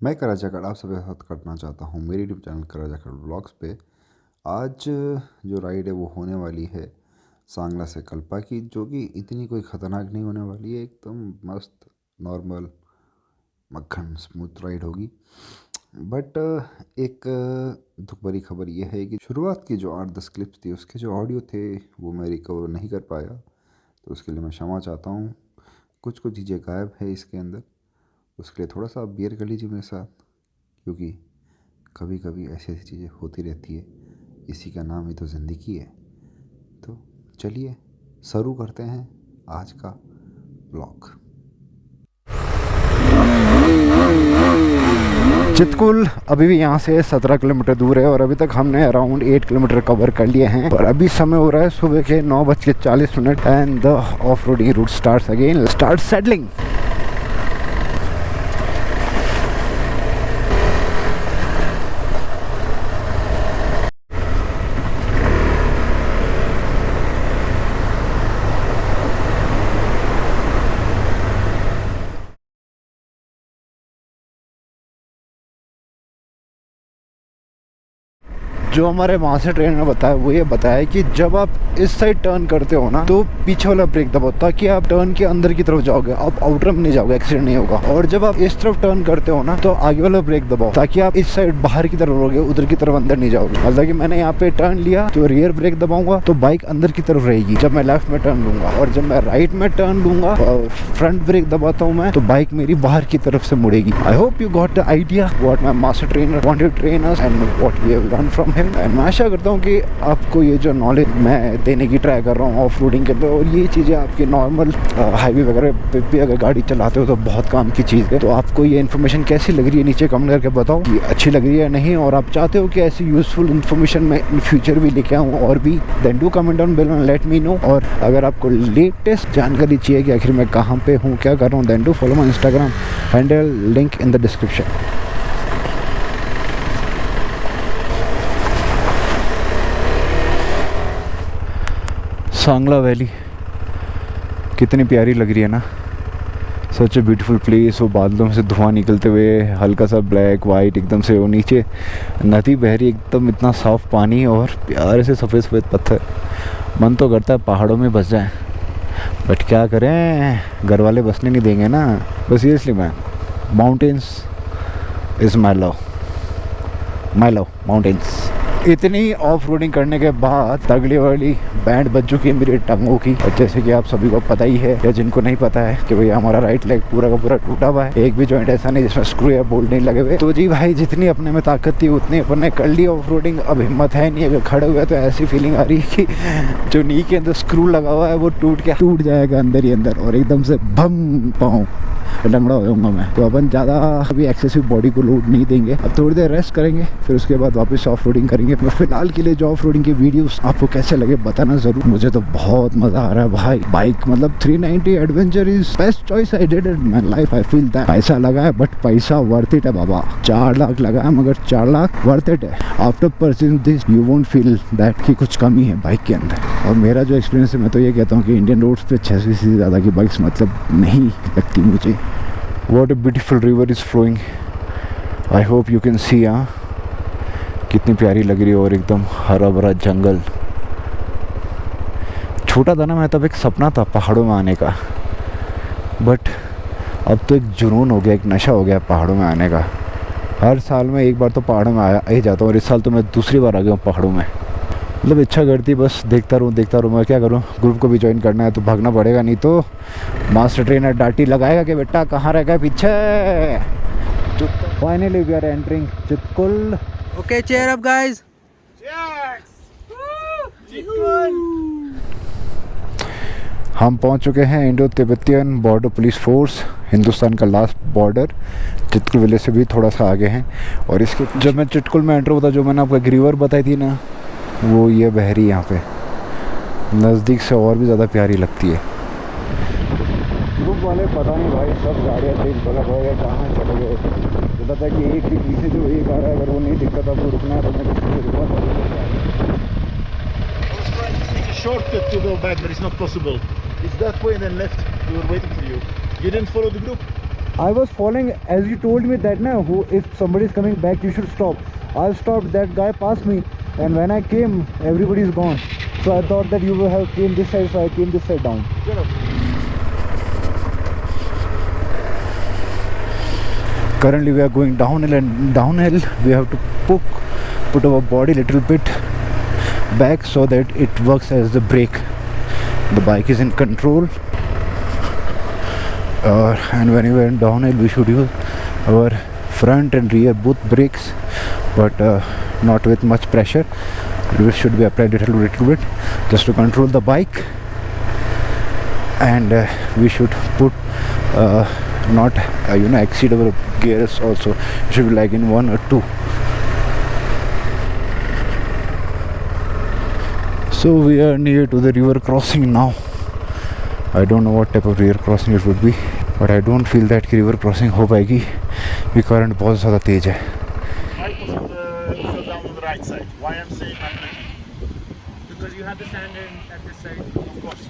मैं कराजा कट आप सबके साथ करना चाहता हूँ मेरे यूट्यूब चैनल कराजा कट ब्लॉग्स पे। आज जो राइड है वो होने वाली है सांगला से कल्पा की, जो कि इतनी कोई ख़तरनाक नहीं होने वाली है। एकदम मस्त नॉर्मल मक्खन स्मूथ राइड होगी। बट एक दुख भरी खबर यह है कि शुरुआत की जो 8-10 क्लिप्स थी उसके जो ऑडियो थे वो मैं रिकवर नहीं कर पाया, तो उसके लिए मैं क्षमा चाहता हूँ। कुछ कुछ चीज़ें गायब है इसके अंदर, उसके लिए थोड़ा सा आप बियर कर लीजिए मेरे साथ, क्योंकि कभी कभी ऐसी ऐसी चीज़ें होती रहती है। इसी का नाम ही तो ज़िंदगी है। तो चलिए शुरू करते हैं आज का ब्लॉग। चितकुल अभी भी यहाँ से 17 किलोमीटर दूर है और अभी तक हमने अराउंड 8 किलोमीटर कवर कर लिए हैं। और अभी समय हो रहा है सुबह के 9:40 and the off roading route starts again. Start settling. जो हमारे वहाँ से ट्रेनर ने बताया वो ये बताया कि जब आप इस साइड टर्न करते हो ना तो पीछे वाला ब्रेक दबाओ ताकि आप टर्न के अंदर की तरफ जाओगे, आप आउटर में नहीं जाओगे, एक्सीडेंट नहीं होगा। और जब आप इस तरफ टर्न करते हो ना तो आगे वाला ब्रेक दबाओ ताकि आप इस साइड बाहर की तरफ रहोगे, उधर की तरफ अंदर नहीं जाओगे। मतलब कि मैंने यहाँ पे टर्न लिया तो रियर ब्रेक दबाऊंगा तो बाइक अंदर की तरफ रहेगी जब मैं लेफ्ट में टर्न लूंगा, और जब मैं राइट में टर्न लूंगा फ्रंट ब्रेक दबाता हूँ मैं तो बाइक मेरी बाहर की तरफ से मुड़ेगी। I hope you got the idea what my master trainer wanted to train us and what we have learn from him. And मैं आशा करता हूँ कि आपको ये जो नॉलेज मैं देने की ट्राई कर रहा हूँ ऑफ रोडिंग के पे, और ये चीज़ें आपके नॉर्मल हाईवे वगैरह पे भी अगर गाड़ी चलाते हो तो बहुत काम की चीज़ है। तो आपको ये इन्फॉर्मेशन कैसी लग रही है नीचे कमेंट करके बताओ कि अच्छी लग रही है या नहीं, और आप चाहते हो कि ऐसी यूजफुल इन्फॉर्मेशन मैं इन फ्यूचर भी लेके आऊँ और भी, then do comment down below and let me know. और अगर आपको लेटेस्ट जानकारी चाहिए कि आखिर मैं कहाँ पे हूँ, क्या कर रहा हूँ, then do follow my Instagram handle, link in the description. Sangla valley कितनी प्यारी लग रही है ना, सच ए ब्यूटीफुल प्लेस। वो बादलों में से धुआं निकलते हुए हल्का सा ब्लैक वाइट एकदम से, वो नीचे नदी बह रही एकदम, इतना साफ पानी और प्यारे से सफ़ेद सफ़ेद पत्थर। मन तो करता है पहाड़ों में बस जाएं, बट क्या करें, घर वाले बसने नहीं देंगे ना। But seriously man, mountains is my love mountains. इतनी ऑफ रोडिंग करने के बाद तगड़ी वाली बैंड बज चुकी है मेरी टंगों की। और जैसे कि आप सभी को पता ही है या जिनको नहीं पता है कि भैया हमारा राइट लेग पूरा का पूरा टूटा हुआ है, एक भी जॉइंट ऐसा नहीं जिसमें स्क्रू या बोल्ट नहीं लगे हुए। तो जी भाई, जितनी अपने में ताकत थी उतनी अपन ने कर ली ऑफ रोडिंग। अब हिम्मत है नहीं, अगर खड़े हुए तो ऐसी फीलिंग आ रही है कि जो नी के अंदर स्क्रू लगा हुआ है वो टूट जाएगा अंदर ही अंदर, और एकदम से भम पाऊँ लंगड़ा हो जाऊंगा मैं। तो अपन ज़्यादा अभी एक्सेसिव बॉडी को लोड नहीं देंगे, अब थोड़ी देर रेस्ट करेंगे, फिर उसके बाद वापस ऑफ रोडिंग करेंगे। मैं फिलहाल के लिए जो ऑफ रोडिंग के वीडियोस आपको कैसे लगे बताना जरूर। मुझे तो बहुत मजा आ रहा है भाई। बाइक मतलब 390 adventure is best choice I did in my life. I feel that. पैसा लगा है बट पैसा वर्थ इट है बाबा। 4 लाख लगा है मगर 4 लाख वर्थ इट है। After purchasing this you won't feel that कि कुछ कमी है बाइक के अंदर। और मेरा जो एक्सपीरियंस है, मैं तो ये कहता हूँ कि इंडियन रोड्स पे 600 से ज़्यादा की बाइक्स मतलब नहीं लगती मुझे। What a beautiful river is flowing. I hope you can see। कितनी प्यारी लग रही है, और एकदम हरा भरा जंगल। छोटा था ना मैं तब, एक सपना था पहाड़ों में आने का, बट अब तो एक जुनून हो गया, एक नशा हो गया पहाड़ों में आने का। हर साल में एक बार तो पहाड़ों में आ ही जाता हूँ, और इस साल तो मैं दूसरी बार आ गया हूँ पहाड़ों में। मतलब इच्छा करती बस देखता रहूँ। मैं क्या करूँ, ग्रुप को भी ज्वाइन करना है तो भागना पड़ेगा, नहीं तो मास्टर ट्रेनर डांटी लगाएगा कि बेटा कहाँ रह गए पीछे। Finally we are entering Chitkul. Okay, cheer up, guys. हम पहुंच चुके हैं Indo Tibetan border police force, Hindustan का लास्ट बॉर्डर। चितकुल विलेज से भी थोड़ा सा आगे हैं। और इसके जब मैं चितकुल में एंटर होता, जो मैंने आपको एक रिवर बताई थी ना, वो ये बह रही यहाँ पे नज़दीक से और भी ज़्यादा प्यारी लगती है। ग्रुप वाले पता नहीं भाई, सब गाड़ियाँ तेज भगा गए, कहाँ चले गए। तो पता है कि एक के पीछे जो एक आ रहा है, अगर वो नहीं दिक्कत आपको रुकना है तो मैं किसी रुका shortcut to go back, but it's not possible. It's that way and then left. We were waiting for you. You didn't follow the group? I was following as you told me that now, who if somebody is coming back, you should stop. I stopped. That guy passed me, and when I came, everybody is gone. So I thought that you will have came this side, so I came this side down. Currently, we are going downhill, and downhill we have to put our body little bit back so that it works as the brake. The bike is in control. And when we are in downhill, we should use our front and rear both brakes, but not with much pressure. We should be applied little bit just to control the bike, and we should put not exceed our gears also. It should be like in 1 or 2. So we are near to the river crossing now. I don't know what type of river crossing it would be, but I don't feel that river crossing हो पाएगी क्योंकि current बहुत ज़्यादा तेज है. I was on the fell down on the right side. Why I'm saying I'm ready? Because you have the stand at this side. Of course.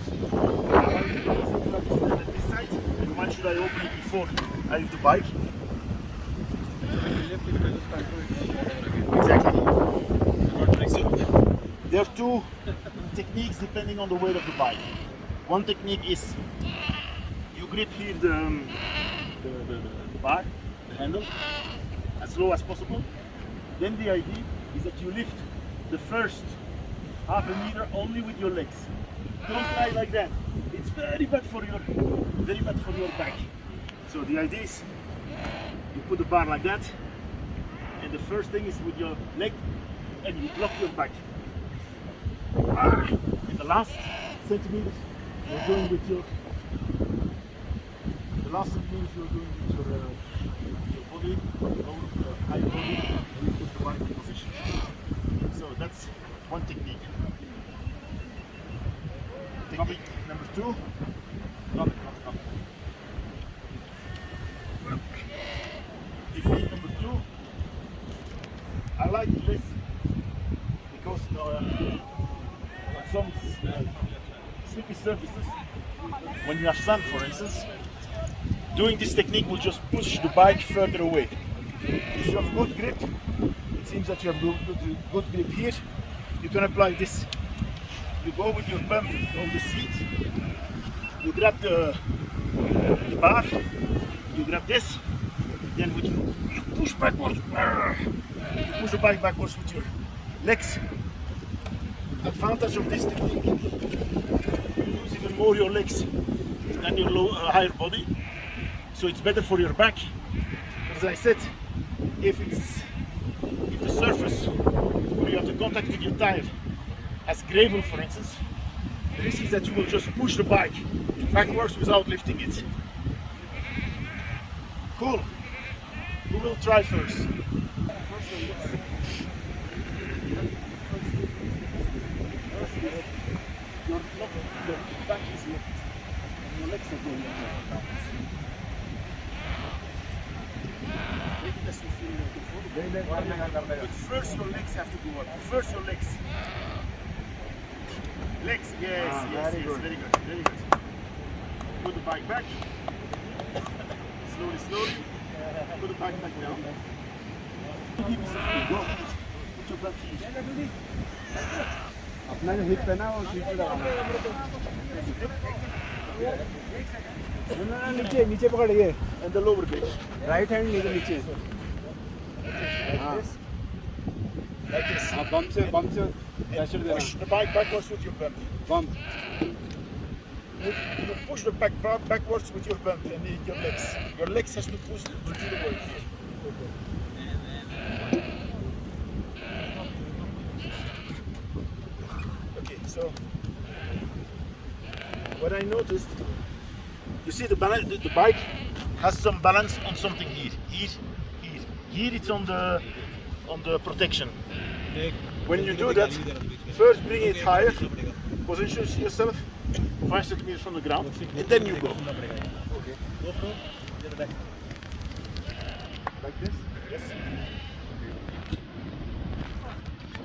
Why is it easy to have to stand at this side? And why should I open it before I leave the bike? Lift it, you just control it. Exactly. So, there are two techniques depending on the weight of the bike. One technique is you grip here the bar, the handle, as low as possible. Then the idea is that you lift the first half a meter only with your legs. Don't try like that. It's very bad for your back. So the idea is you put the bar like that, and the first thing is with your leg, and you block your back. In the last centimeters, you're going with your body, your higher body, and you put the bike in position. So that's one technique. Technique number 2. Technique number 2. I like this because on some slippery surfaces, when you have sand, for instance, doing this technique will just push the bike further away. If you have good grip, it seems that you have good grip here. You can apply this. You go with your bump on the seat. You grab the bar. You grab this. Then you push backwards. You push the bike backwards with your legs. Advantage of this technique: you use even more your legs than your higher body. So it's better for your back. As I said, if the surface where you have the contact with your tire has gravel, for instance, the risk is that you will just push the bike backwards without lifting it. Cool. Who will try first? Your back is lifted. Your legs are going up. But first your legs have to go up. First your legs. Legs, yes, very good. Put the bike back. Slowly. Put the bike back down. Give yourself a go. Put your back here. अपना जो hip है ना वो seat पे लगाना है. नीचे पकड़िए. And the lower base. Right hand नीचे. Like this. बम से प्रेशर देना. Push the bike backwards with your bump. Bomb. You push the bike backwards with your bump and your legs. Your legs has to push to do the work here. Okay, so what I noticed, you see the balance. The bike has some balance on something here. Here it's on the protection. When you do that, first bring it higher, position yourself 5 centimeters from the ground, and then you go. Okay. Go through. Like this? Yes.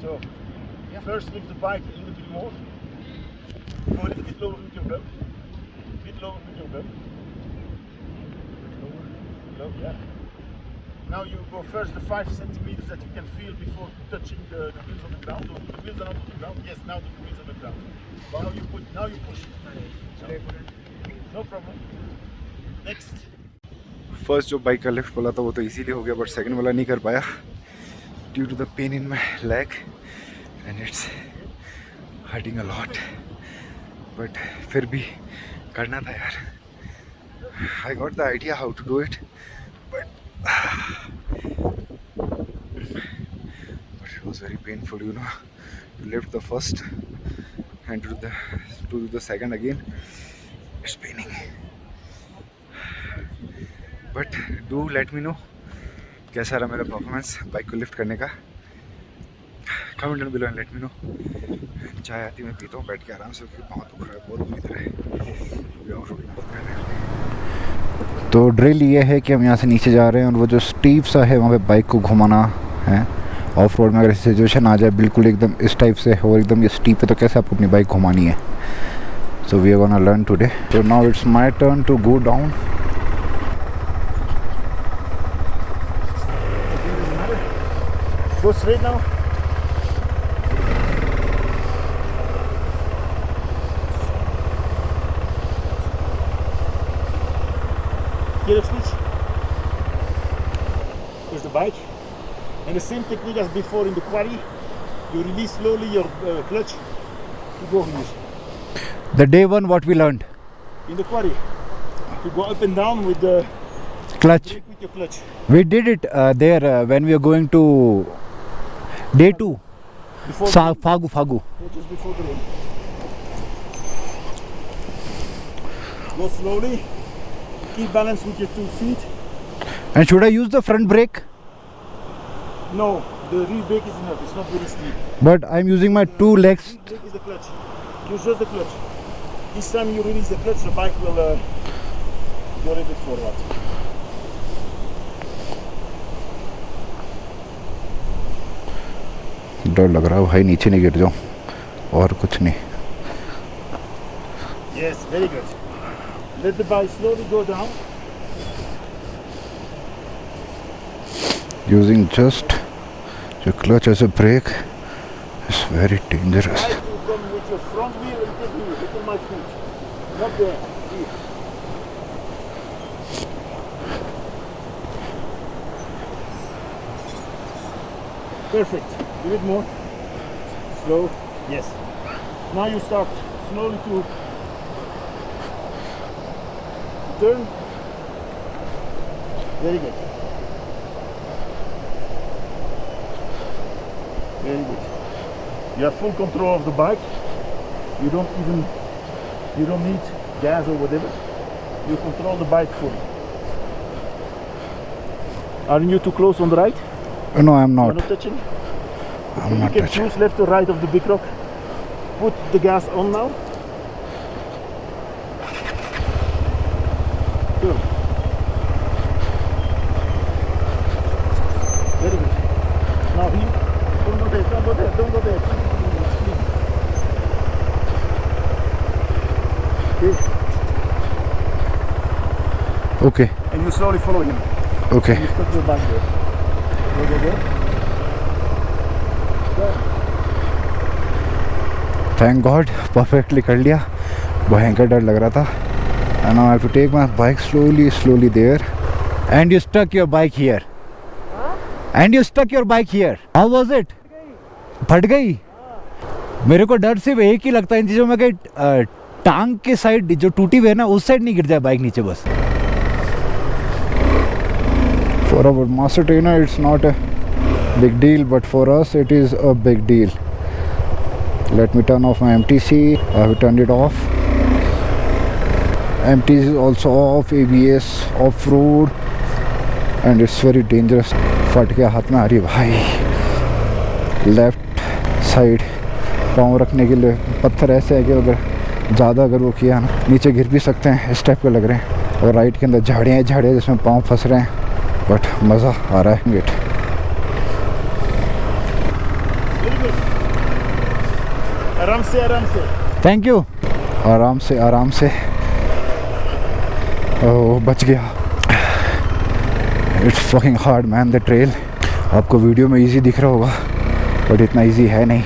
So, first lift the bike a little bit more. Go a little bit lower with your bump. A bit lower with your bump. Low, yeah. Now you go first the 5 centimeters that you can feel before touching the wheels on the ground. The wheels are not on the ground. Yes, now the wheels on the ground. Now you push. No problem. Next. First जो bike का lift बोला था वो तो easily हो गया, but second वाला नहीं कर पाया due to the pain in my leg and it's hurting a lot, but फिर भी करना था यार. I got the idea how to do it, but it was very painful, you know, to lift the first and to do the second again. It's paining. But do let me know कैसा रहा मेरा performance bike को lift करने का. Comment down below and let me no. चाय आती मैं पीता हूँ बैठ के आराम से, क्योंकि पाँव दुख रहा है बहुत बुरी तरह. तो ड्रिल ये है कि हम यहाँ से नीचे जा रहे हैं और वो जो स्टीप सा है वहाँ पे बाइक को घुमाना है. ऑफ रोड में अगर सिचुएशन आ जाए बिल्कुल एकदम इस टाइप से और एकदम ये स्टीप है तो कैसे आपको अपनी बाइक घुमानी है. So we are gonna learn today. So now it's my turn to go down. Go straight now. Gear switch. Here's the bike. And the same technique as before in the quarry. You release slowly your clutch to go here. The day one what we learned. In the quarry. To go up and down with the Clutch. brake with your clutch. We did it there when we were going to day 2. Before Fagu. just before the rain. Go slowly. Keep balance with your 2 feet. And should I use the front brake? No, the rear brake is enough. It's not very steep. But I'm using my 2 legs. Rear brake is the clutch. Use just the clutch. Each time you release the clutch, the bike will go a little bit forward. डर लग रहा है भाई नीचे नहीं गिर जाऊं और कुछ नहीं. Yes, very good. Let the bike slowly go down. Using just the clutch as a brake is very dangerous. Try to come with your front wheel and take here. Look at my foot. Not there. Here. Perfect. A bit more. Slow. Yes. Now you start slowly to turn. Very good. Very good. You have full control of the bike. You don't need gas or whatever. You control the bike fully. Aren't you too close on the right? No, I'm You're not. not touching? I'm You not can touching. choose left or right of the big rock. Put the gas on now. Good. Very good. Now here. Don't go there, don't go there, don't go there. Okay. Okay. And you slowly follow him. Okay. You stop your back there. Go there. Thank God, perfectly कर लिया. भयंकर डर लग रहा था. And now I have to take my bike slowly there. And you stuck your bike here. And you stuck your bike here. How was it? फट गई. मेरे को डर सिर्फ एक ही लगता है इन चीज़ों में कि टांग के साइड जो टूटी हुई है ना उस साइड नहीं गिर जाए बाइक नीचे बस. For our master trainer it's not a big deal, but for us it is a big deal. Let me turn off my MTC. I have turned it off. MTC is also off, ABS, off-road, and it's very dangerous. फट गया हाथ में आ रही भाई. Left side पाँव रखने के लिए पत्थर ऐसे है कि अगर ज़्यादा अगर वो किया ना नीचे गिर भी सकते हैं, इस टाइप के लग रहे हैं. और राइट के अंदर झाड़ियाँ जिसमें पाँव फंस रहे हैं, बट मज़ा आ रहा है. गेट आराम से. Thank you. आराम से. ओह बच गया. It's fucking hard man the trail. आपको वीडियो में इजी दिख रहा होगा बट इतना इजी है नहीं।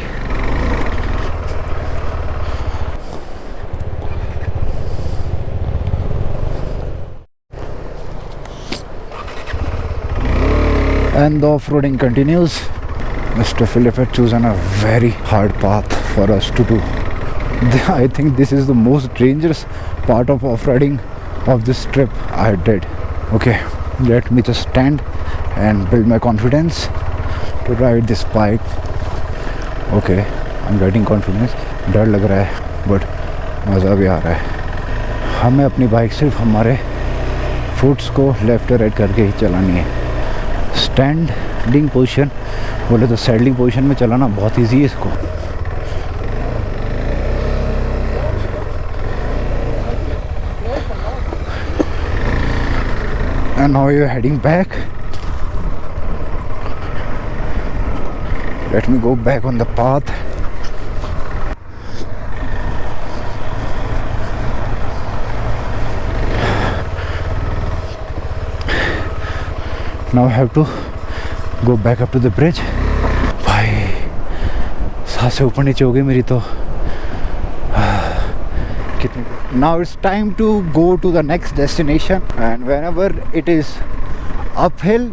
And the off-roading continues. Mr. Philip had chosen a very hard path for us to do. I think this is the most dangerous part of off-roading of this trip I did. Okay, let me just stand and build my confidence to ride this bike. Okay, I'm getting confidence. डर लग रहा है but मज़ा भी आ रहा है। हमें अपनी बाइक सिर्फ हमारे फुट्स को लेफ्ट और राइट करके ही चलानी है। स्टैंडिंग पोजीशन बोले तो सैडलिंग पोजीशन में चलाना बहुत इजी है इसको। And now you're heading back. Let me go back on the path. Now I have to go back up to the bridge. भाई सांसें ऊपर नीचे हो गई मेरी तो। Now it's time to go to the next destination, and whenever it is uphill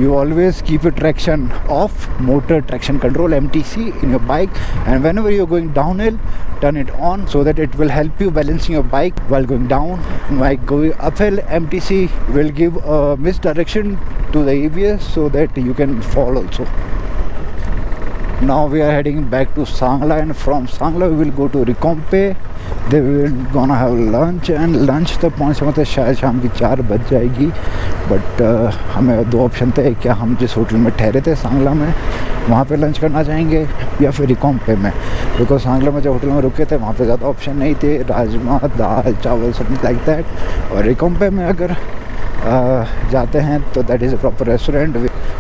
you always keep your traction off, motor traction control MTC in your bike, and whenever you're going downhill turn it on so that it will help you balancing your bike while going down. While going uphill MTC will give a misdirection to the ABS so that you can fall also. Now we are heading back to Sangla, and from Sangla we will go to Rikompe. They will gonna have lunch, and lunch तक पहुँचने में शायद शाम की 4 बज जाएगी। But हमें 2 option थे, क्या हम जिस होटल में ठहरे थे सांगला में वहाँ पे लंच करना चाहेंगे या फिर रिकोम्पे में। बिकॉज सांगला में जो होटल में रुके थे वहाँ पे ज़्यादा ऑप्शन नहीं थे, राजमा दाल चावल समथिंग लाइक दैट। और रिकोम्पे में अगर जाते हैं तो that is a proper restaurant,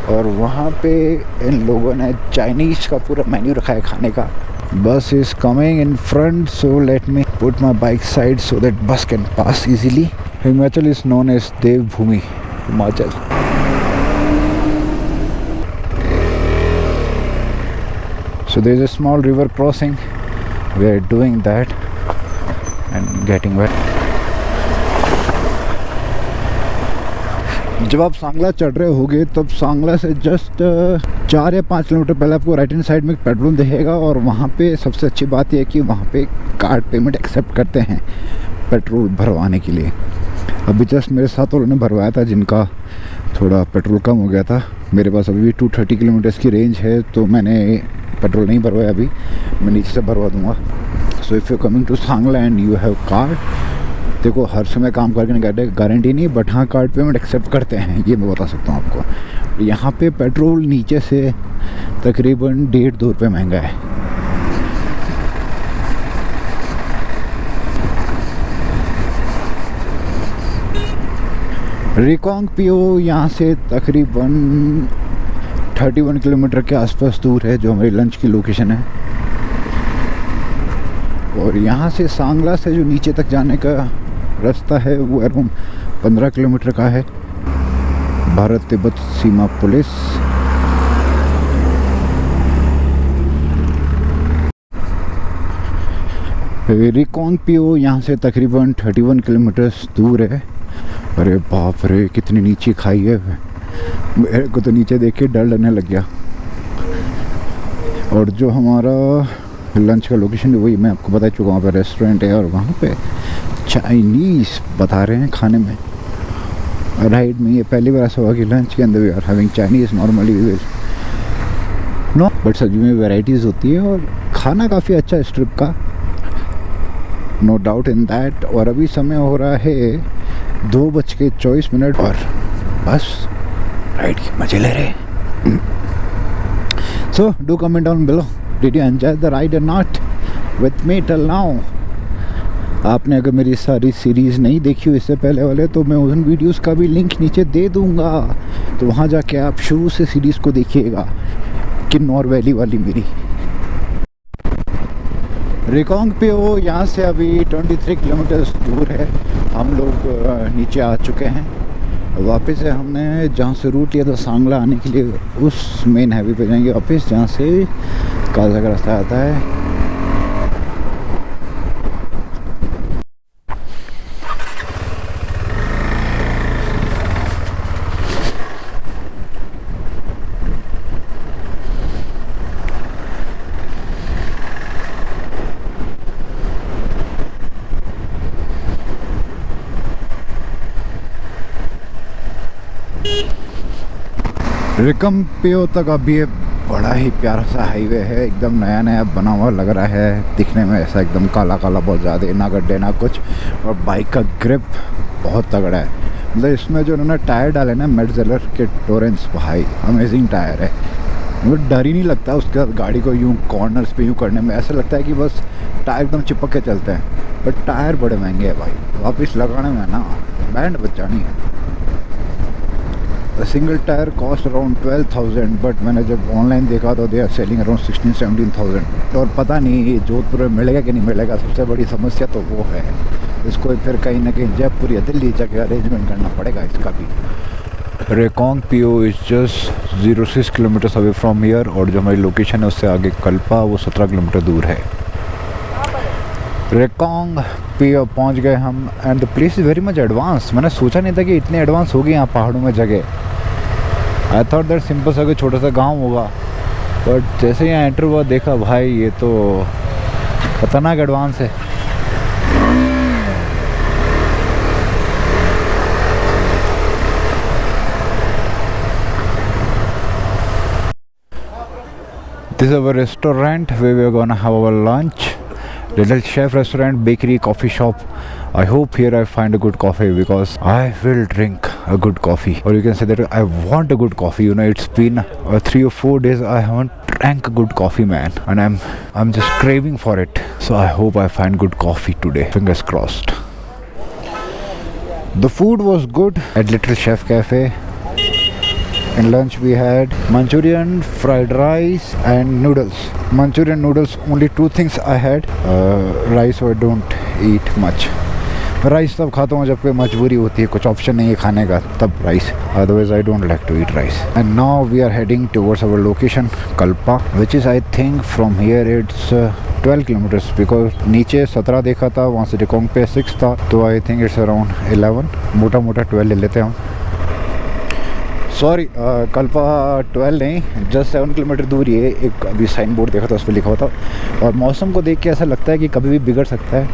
और वहाँ पे इन लोगों ने चाइनीज़ का पूरा मेन्यू रखा है खाने का। Bus is coming in front, so let me put my bike side so that bus can pass easily. Himachal is known as Devbhoomi, Himachal. So there is a small river crossing. We are doing that and getting wet. जब आप सांगला चढ़ रहे होगे तब सांगला से just 4 या 5 kilometre पहले आपको राइट हैंड साइड में एक पेट्रोल दिखेगा, और वहाँ पे सबसे अच्छी बात यह है कि वहाँ पे कार्ड पेमेंट एक्सेप्ट करते हैं पेट्रोल भरवाने के लिए। अभी जस्ट मेरे साथ उन्होंने भरवाया था जिनका थोड़ा पेट्रोल कम हो गया था। मेरे पास अभी भी 230 किलोमीटर्स की रेंज है, तो मैंने पेट्रोल नहीं भरवाया, अभी मैं नीचे से भरवा दूँगा। So if you coming to Sangla and you have card, देखो हर समय काम करके गारंटी नहीं, बट हाँ कार्ड पेमेंट एक्सेप्ट करते हैं, ये मैं बता सकता हूँ आपको। यहाँ पे पेट्रोल नीचे से तकरीबन 1.5-2 रुपये महंगा है। रिकोंगपिओ यहाँ से तकरीबन 31 किलोमीटर के आसपास दूर है, जो हमारी लंच की लोकेशन है। और यहाँ से सांगला से जो नीचे तक जाने का रास्ता है वो अराउंड 15 किलोमीटर का है। भारत तिब्बत सीमा पुलिस। रिकोंगपिओ यहाँ से तकरीबन 31 किलोमीटर दूर है। अरे बाप रे कितनी नीचे खाई है, मेरे को तो नीचे देख के डर लगने लग गया। और जो हमारा लंच का लोकेशन है वही मैं आपको बता चुका हूँ, वहाँ पे रेस्टोरेंट है और वहाँ पे चाइनीज़ बता रहे हैं खाने में। राइट में ये पहली बार ऐसा हुआ कि लंच के अंदर we are having Chinese. Normally no, but सब्जी में वैरायटीज़ होती है और खाना काफ़ी अच्छा है इस ट्रिप का, नो डाउट इन दैट। और अभी समय हो रहा है 2:24 और बस राइड की मजे ले रहे हैं। So do comment down below, did you enjoy the ride or not with me till now. आपने अगर मेरी सारी सीरीज़ नहीं देखी हो इससे पहले वाले, तो मैं उन वीडियोस का भी लिंक नीचे दे दूंगा, तो वहाँ जाके आप शुरू से सीरीज़ को देखिएगा। किन्नौर वैली वाली मेरी। रिकोंगपिओ यहाँ से अभी 23 किलोमीटर दूर है। हम लोग नीचे आ चुके हैं वापस से हमने जहाँ से रूट लिया था सांगला आने के लिए उस मेन हाईवे पे जाएंगे वापस, जहाँ से काजा का रास्ता आता है। रिकम्पियो तक अभी ये बड़ा ही प्यारा सा हाईवे है, एकदम नया नया बना हुआ लग रहा है, दिखने में ऐसा एकदम काला काला बहुत ज़्यादा, ना गड्ढे ना कुछ, और बाइक का ग्रिप बहुत तगड़ा है। मतलब इसमें जो उन्होंने टायर डाले ना मेटजेलर के टोरेंस, भाई अमेजिंग टायर है। मुझे डर ही नहीं लगता उसके बाद गाड़ी को यूँ कॉर्नर्स पे यूँ करने में, ऐसा लगता है कि बस टायर एकदम चिपक के चलते हैं। बट टायर बड़े महंगे हैं भाई, वापस लगाने में ना बैंड बचानी है। Single tyre cost around 12,000, but मैंने जब ऑनलाइन देखा तो दे आर सेलिंग अराउंड 16-17,000। और पता नहीं जोधपुर में मिलेगा कि नहीं मिलेगा, सबसे बड़ी समस्या तो वो है। इसको फिर कहीं ना कहीं जयपुर या दिल्ली जाके अरेंजमेंट करना पड़ेगा इसका भी। Reckong Peo is just 06 kilometres away from here, और जो हमारी लोकेशन है उससे आगे कल्पा वो 17 किलोमीटर दूर है। रेकोंग पीओ पहुंच गए हम, and the place is very much advance. मैंने सोचा नहीं था कि इतने एडवांस होगी यहाँ पहाड़ों में जगह। आई थॉट दैट सिंपल सा कोई छोटा सा गांव होगा, बट जैसे यहाँ एंटर हुआ देखा भाई ये तो खतरनाक एडवांस है। This is our restaurant where we are gonna have our lunch. Little Chef restaurant, bakery, coffee shop. I hope here I find a good coffee because I will drink a good coffee. Or you can say that I want a good coffee. You know, it's been 3 or 4 days I haven't drank a good coffee, man, and I'm just craving for it. So I hope I find good coffee today. Fingers crossed. The food was good at Little Chef Cafe. In lunch we had Manchurian, fried rice and noodles. Manchurian noodles, only 2 things I had. Rice I don't eat much. Rice तब खाता हूँ जब कोई मजबूरी होती है, कुछ option नहीं है खाने का, तब rice, otherwise I don't like to eat rice. And now we are heading towards our location Kalpa, which is I think from here it's 12 kilometres, because नीचे 17 देखा था, वहाँ से रिकोंग पे 6 था, तो आई थिंक इट्स अराउंड 11, मोटा मोटा 12 ले लेते हैं हम। सॉरी, कल्पा 12 नहीं, जस्ट 7 किलोमीटर दूर ही है। एक अभी साइन बोर्ड देखा था, उस पर लिखा हुआ था, और मौसम को देख के ऐसा लगता है कि कभी भी बिगड़ सकता है,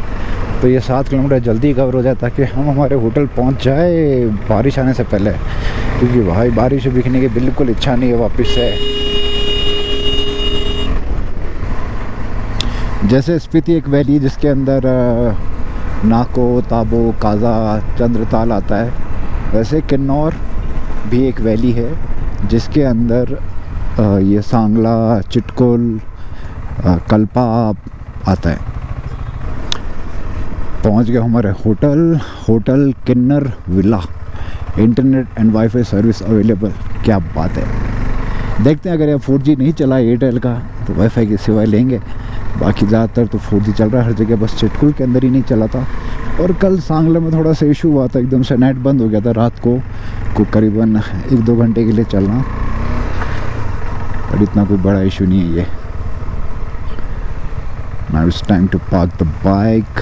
तो ये 7 किलोमीटर जल्दी कवर हो जाए ताकि हम हमारे होटल पहुंच जाए बारिश आने से पहले, क्योंकि भाई बारिश में दिखने की बिल्कुल इच्छा नहीं है वापस से। जैसे स्पीति एक वैली जिसके अंदर नाको, ताबो, काजा, चंद्रताल आता है, वैसे किन्नौर भी एक वैली है जिसके अंदर ये सांगला, चिटकुल, कल्पा आता है। पहुंच गए हमारे hotel Kinnar villa, internet and WiFi service available. क्या बात है। देखते हैं अगर यह 4G नहीं चला एयरटेल का तो वाईफाई की सेवाएं लेंगे, बाकी ज़्यादातर तो 4G चल रहा है हर जगह, बस चिटकुल के अंदर ही नहीं चला था। और कल सांगला में थोड़ा सा इशू हुआ था, एकदम से नेट बंद हो गया था रात को करीबन 1-2 घंटे के लिए चलना, पर इतना कोई बड़ा इशू नहीं है ये। Now it's time to park the bike.